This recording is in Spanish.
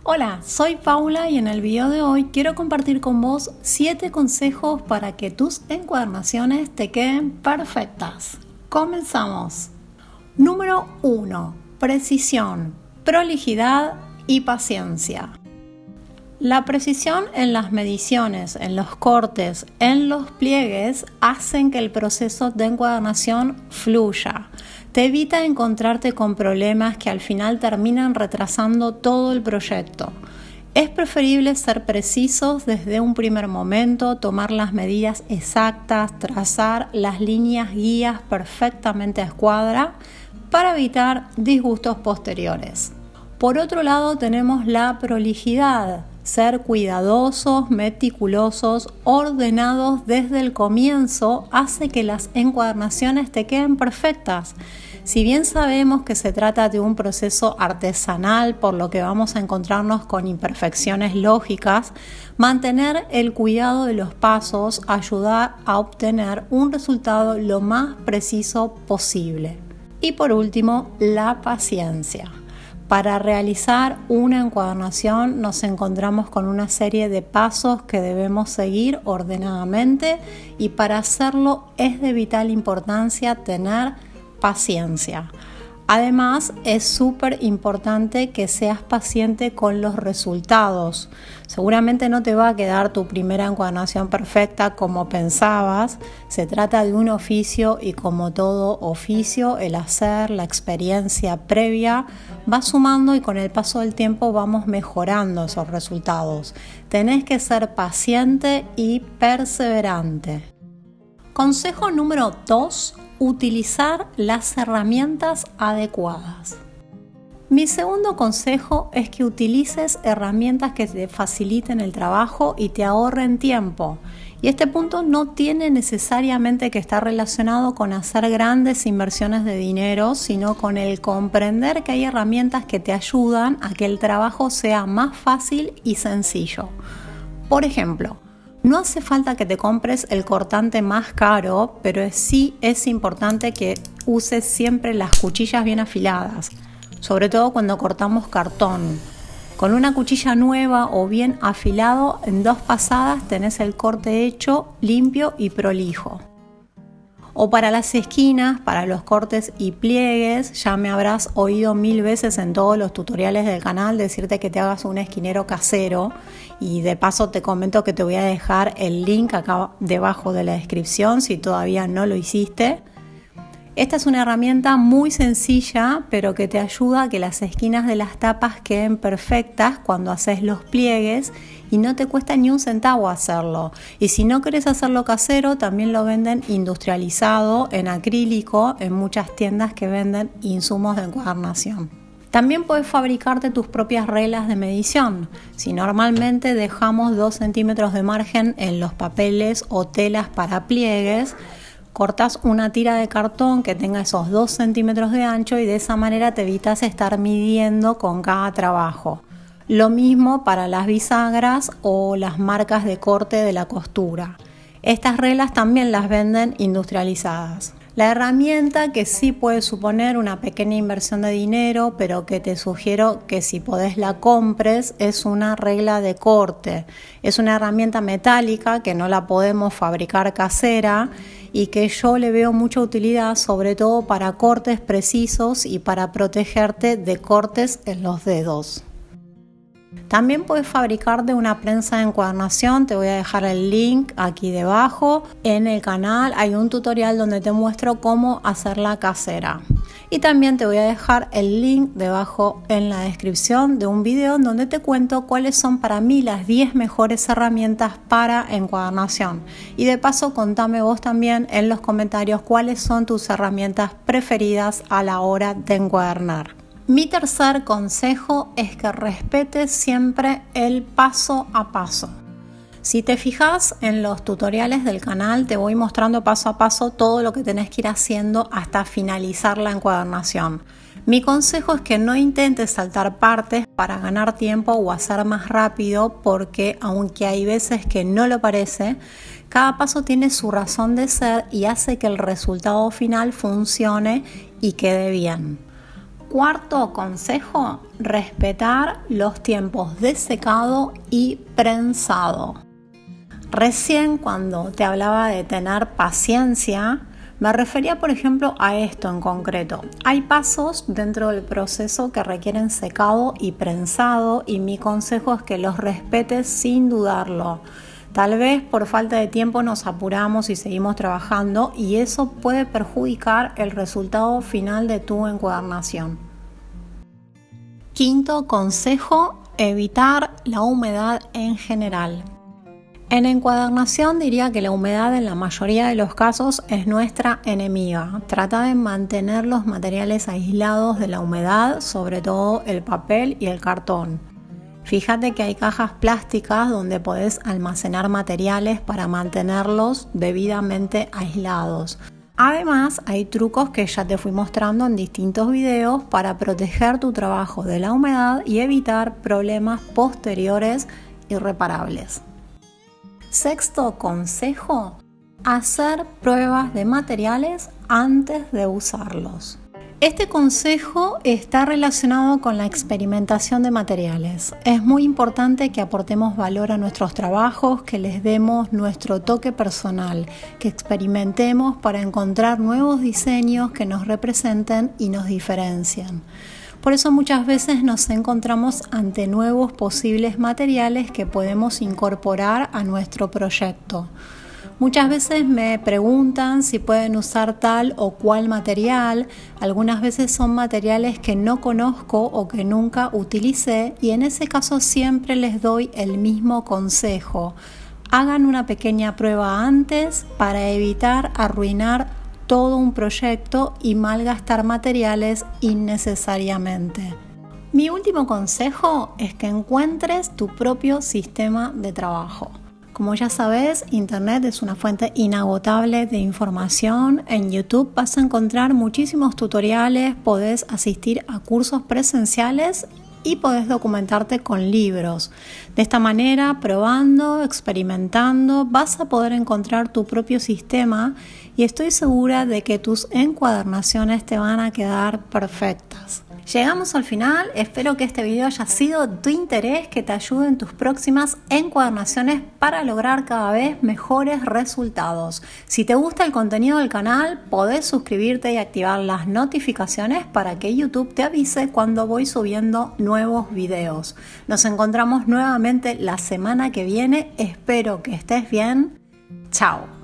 Hola, soy Paula y en el video de hoy quiero compartir con vos 7 consejos para que tus encuadernaciones te queden perfectas. Comenzamos. Número 1. Precisión, prolijidad y paciencia. La precisión en las mediciones, en los cortes, en los pliegues hacen que el proceso de encuadernación fluya. Te evita encontrarte con problemas que al final terminan retrasando todo el proyecto. Es preferible ser precisos desde un primer momento, tomar las medidas exactas, trazar las líneas guías perfectamente a escuadra para evitar disgustos posteriores. Por otro lado tenemos la prolijidad. Ser cuidadosos, meticulosos, ordenados desde el comienzo hace que las encuadernaciones te queden perfectas. Si bien sabemos que se trata de un proceso artesanal, por lo que vamos a encontrarnos con imperfecciones lógicas, mantener el cuidado de los pasos ayuda a obtener un resultado lo más preciso posible. Y por último, la paciencia. Para realizar una encuadernación nos encontramos con una serie de pasos que debemos seguir ordenadamente y para hacerlo es de vital importancia tener paciencia. Además, es súper importante que seas paciente con los resultados. Seguramente no te va a quedar tu primera encuadernación perfecta como pensabas. Se trata de un oficio y como todo oficio, el hacer, la experiencia previa va sumando y con el paso del tiempo vamos mejorando esos resultados. Tenés que ser paciente y perseverante. Consejo número 2. Utilizar las herramientas adecuadas. Mi segundo consejo es que utilices herramientas que te faciliten el trabajo y te ahorren tiempo. Y este punto no tiene necesariamente que estar relacionado con hacer grandes inversiones de dinero, sino con el comprender que hay herramientas que te ayudan a que el trabajo sea más fácil y sencillo. Por ejemplo, no hace falta que te compres el cortante más caro, pero sí es importante que uses siempre las cuchillas bien afiladas, sobre todo cuando cortamos cartón. Con una cuchilla nueva o bien afilado, en 2 pasadas tenés el corte hecho, limpio y prolijo. O para las esquinas, para los cortes y pliegues, ya me habrás oído 1000 veces en todos los tutoriales del canal decirte que te hagas un esquinero casero y de paso te comento que te voy a dejar el link acá debajo de la descripción si todavía no lo hiciste. Esta es una herramienta muy sencilla, pero que te ayuda a que las esquinas de las tapas queden perfectas cuando haces los pliegues y no te cuesta ni un centavo hacerlo. Y si no querés hacerlo casero, también lo venden industrializado en acrílico en muchas tiendas que venden insumos de encuadernación. También puedes fabricarte tus propias reglas de medición. Si normalmente dejamos 2 centímetros de margen en los papeles o telas para pliegues, cortas una tira de cartón que tenga esos 2 centímetros de ancho y de esa manera te evitas estar midiendo con cada trabajo. Lo mismo para las bisagras o las marcas de corte de la costura. Estas reglas también las venden industrializadas. La herramienta que sí puede suponer una pequeña inversión de dinero, pero que te sugiero que si podés la compres, es una regla de corte. Es una herramienta metálica que no la podemos fabricar casera y que yo le veo mucha utilidad, sobre todo para cortes precisos y para protegerte de cortes en los dedos. También puedes fabricarte una prensa de encuadernación, te voy a dejar el link aquí debajo. En el canal hay un tutorial donde te muestro cómo hacerla casera. Y también te voy a dejar el link debajo en la descripción de un video donde te cuento cuáles son para mí las 10 mejores herramientas para encuadernación. Y de paso contame vos también en los comentarios cuáles son tus herramientas preferidas a la hora de encuadernar. Mi tercer consejo es que respetes siempre el paso a paso. Si te fijas en los tutoriales del canal, te voy mostrando paso a paso todo lo que tenés que ir haciendo hasta finalizar la encuadernación. Mi consejo es que no intentes saltar partes para ganar tiempo o hacer más rápido, porque aunque hay veces que no lo parece, cada paso tiene su razón de ser y hace que el resultado final funcione y quede bien. Cuarto consejo, respetar los tiempos de secado y prensado. Recién cuando te hablaba de tener paciencia, me refería por ejemplo a esto en concreto. Hay pasos dentro del proceso que requieren secado y prensado y mi consejo es que los respetes sin dudarlo. Tal vez por falta de tiempo nos apuramos y seguimos trabajando y eso puede perjudicar el resultado final de tu encuadernación. Quinto consejo, evitar la humedad en general. En encuadernación diría que la humedad en la mayoría de los casos es nuestra enemiga. Trata de mantener los materiales aislados de la humedad, sobre todo el papel y el cartón. Fíjate que hay cajas plásticas donde podés almacenar materiales para mantenerlos debidamente aislados. Además, hay trucos que ya te fui mostrando en distintos videos para proteger tu trabajo de la humedad y evitar problemas posteriores irreparables. Sexto consejo, hacer pruebas de materiales antes de usarlos. Este consejo está relacionado con la experimentación de materiales. Es muy importante que aportemos valor a nuestros trabajos, que les demos nuestro toque personal, que experimentemos para encontrar nuevos diseños que nos representen y nos diferencien. Por eso muchas veces nos encontramos ante nuevos posibles materiales que podemos incorporar a nuestro proyecto. Muchas veces me preguntan si pueden usar tal o cual material. Algunas veces son materiales que no conozco o que nunca utilicé y en ese caso siempre les doy el mismo consejo. Hagan una pequeña prueba antes para evitar arruinar todo un proyecto y malgastar materiales innecesariamente. Mi último consejo es que encuentres tu propio sistema de trabajo. Como ya sabes, Internet es una fuente inagotable de información. En YouTube vas a encontrar muchísimos tutoriales, podés asistir a cursos presenciales y podés documentarte con libros. De esta manera, probando, experimentando, vas a poder encontrar tu propio sistema y estoy segura de que tus encuadernaciones te van a quedar perfectas. Llegamos al final, espero que este video haya sido de tu interés, que te ayude en tus próximas encuadernaciones para lograr cada vez mejores resultados. Si te gusta el contenido del canal, podés suscribirte y activar las notificaciones para que YouTube te avise cuando voy subiendo nuevos videos. Nos encontramos nuevamente la semana que viene, espero que estés bien. Chao.